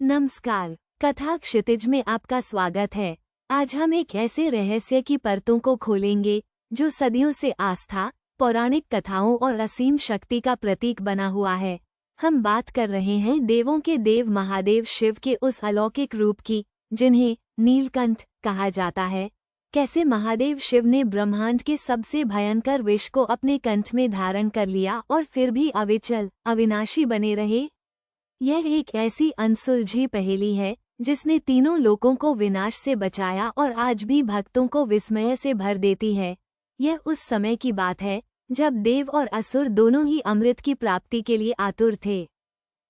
नमस्कार, कथा क्षितिज में आपका स्वागत है। आज हम एक ऐसे रहस्य की परतों को खोलेंगे जो सदियों से आस्था, पौराणिक कथाओं और असीम शक्ति का प्रतीक बना हुआ है। हम बात कर रहे हैं देवों के देव महादेव शिव के उस अलौकिक रूप की, जिन्हें नीलकंठ कहा जाता है। कैसे महादेव शिव ने ब्रह्मांड के सबसे भयंकर विष को अपने कंठ में धारण कर लिया और फिर भी अविचल, अविनाशी बने रहे। यह एक ऐसी अनसुलझी पहेली है जिसने तीनों लोकों को विनाश से बचाया और आज भी भक्तों को विस्मय से भर देती है। यह उस समय की बात है जब देव और असुर दोनों ही अमृत की प्राप्ति के लिए आतुर थे।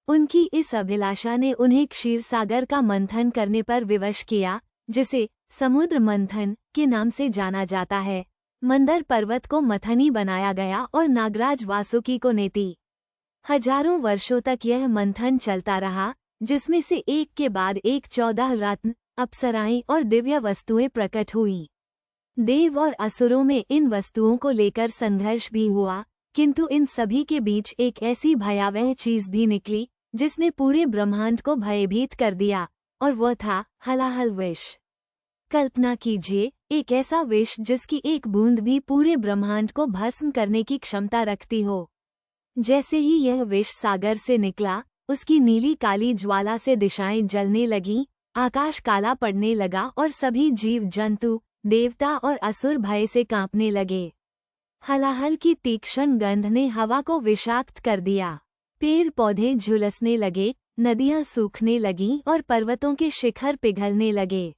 उनकी इस अभिलाषा ने उन्हें क्षीरसागर का मंथन करने पर विवश किया, जिसे समुद्र मंथन के नाम से जाना जाता है। मंदर पर्वत को मथनी बनाया गया और नागराज वासुकी को नेति। हजारों वर्षों तक यह मंथन चलता रहा, जिसमें से एक के बाद एक 14 रत्न, अप्सराएं और दिव्य वस्तुएं प्रकट हुईं। देव और असुरों में इन वस्तुओं को लेकर संघर्ष भी हुआ, किंतु इन सभी के बीच एक ऐसी भयावह चीज भी निकली जिसने पूरे ब्रह्मांड को भयभीत कर दिया, और वह था हलाहल विष। कल्पना कीजिए, एक ऐसा विष जिसकी एक बूंद भी पूरे ब्रह्मांड को भस्म करने की क्षमता रखती हो। जैसे ही यह विष सागर से निकला, उसकी नीली काली ज्वाला से दिशाएं जलने लगीं, आकाश काला पड़ने लगा और सभी जीव जंतु, देवता और असुर भय से कांपने लगे। हलाहल की तीक्ष्ण गंध ने हवा को विषाक्त कर दिया। पेड़ पौधे झुलसने लगे, नदियां सूखने लगीं और पर्वतों के शिखर पिघलने लगे।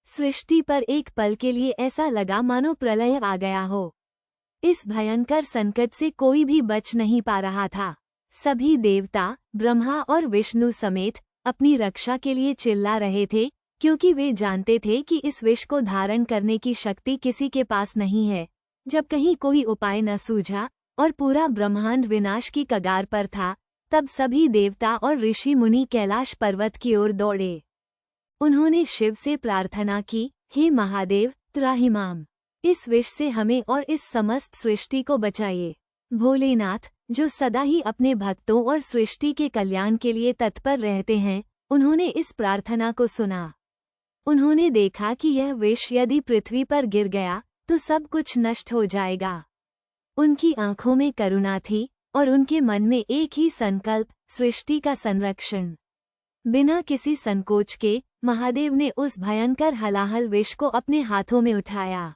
सृष्टि पर एक पल के लिए ऐसा लगा मानो प्रलय आ गया हो। इस भयंकर संकट से कोई भी बच नहीं पा रहा था। सभी देवता, ब्रह्मा और विष्णु समेत अपनी रक्षा के लिए चिल्ला रहे थे, क्योंकि वे जानते थे कि इस विष को धारण करने की शक्ति किसी के पास नहीं है। जब कहीं कोई उपाय न सूझा और पूरा ब्रह्मांड विनाश की कगार पर था, तब सभी देवता और ऋषि मुनि कैलाश पर्वत की ओर दौड़े। उन्होंने शिव से प्रार्थना की, हे महादेव, त्राहिमाम, इस विष से हमें और इस समस्त सृष्टि को बचाइए। भोलेनाथ, जो सदा ही अपने भक्तों और सृष्टि के कल्याण के लिए तत्पर रहते हैं, उन्होंने इस प्रार्थना को सुना। उन्होंने देखा कि यह विष यदि पृथ्वी पर गिर गया तो सब कुछ नष्ट हो जाएगा। उनकी आंखों में करुणा थी और उनके मन में एक ही संकल्प, सृष्टि का संरक्षण। बिना किसी संकोच के महादेव ने उस भयंकर हलाहल विष को अपने हाथों में उठाया।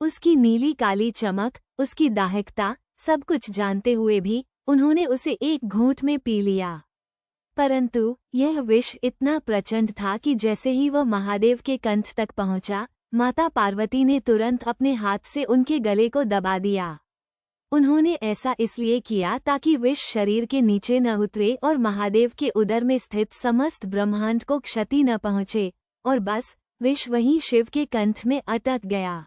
उसकी नीली काली चमक, उसकी दाहकता, सब कुछ जानते हुए भी उन्होंने उसे एक घूंट में पी लिया। परंतु यह विष इतना प्रचंड था कि जैसे ही वह महादेव के कंठ तक पहुंचा, माता पार्वती ने तुरंत अपने हाथ से उनके गले को दबा दिया। उन्होंने ऐसा इसलिए किया ताकि विष शरीर के नीचे न उतरे और महादेव के उदर में स्थित समस्त ब्रह्मांड को क्षति न पहुंचे, और बस विष वहीं शिव के कंठ में अटक गया।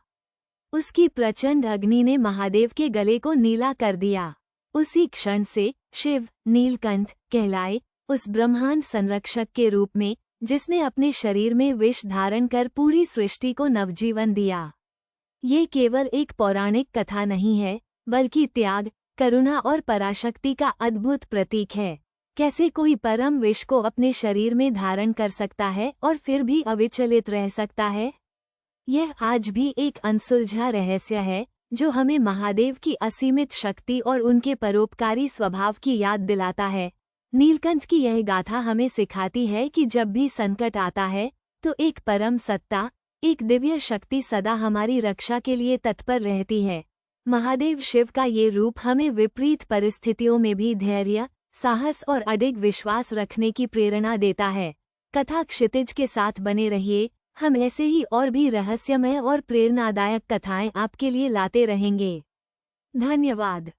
उसकी प्रचंड अग्नि ने महादेव के गले को नीला कर दिया। उसी क्षण से शिव नीलकंठ कहलाए, उस ब्रह्मांड संरक्षक के रूप में जिसने अपने शरीर में विष धारण कर पूरी सृष्टि को नवजीवन दिया। ये केवल एक पौराणिक कथा नहीं है, बल्कि त्याग, करुणा और पराशक्ति का अद्भुत प्रतीक है। कैसे कोई परम विष को अपने शरीर में धारण कर सकता है और फिर भी अविचलित रह सकता है? यह आज भी एक अनसुलझा रहस्य है, जो हमें महादेव की असीमित शक्ति और उनके परोपकारी स्वभाव की याद दिलाता है। नीलकंठ की यह गाथा हमें सिखाती है कि जब भी संकट आता है, तो एक परम सत्ता, एक दिव्य शक्ति सदा हमारी रक्षा के लिए तत्पर रहती है। महादेव शिव का ये रूप हमें विपरीत परिस्थितियों में भी धैर्य, साहस और अडिग विश्वास रखने की प्रेरणा देता है। कथा क्षितिज के साथ बने रहिए, हम ऐसे ही और भी रहस्यमय और प्रेरणादायक कथाएं आपके लिए लाते रहेंगे। धन्यवाद।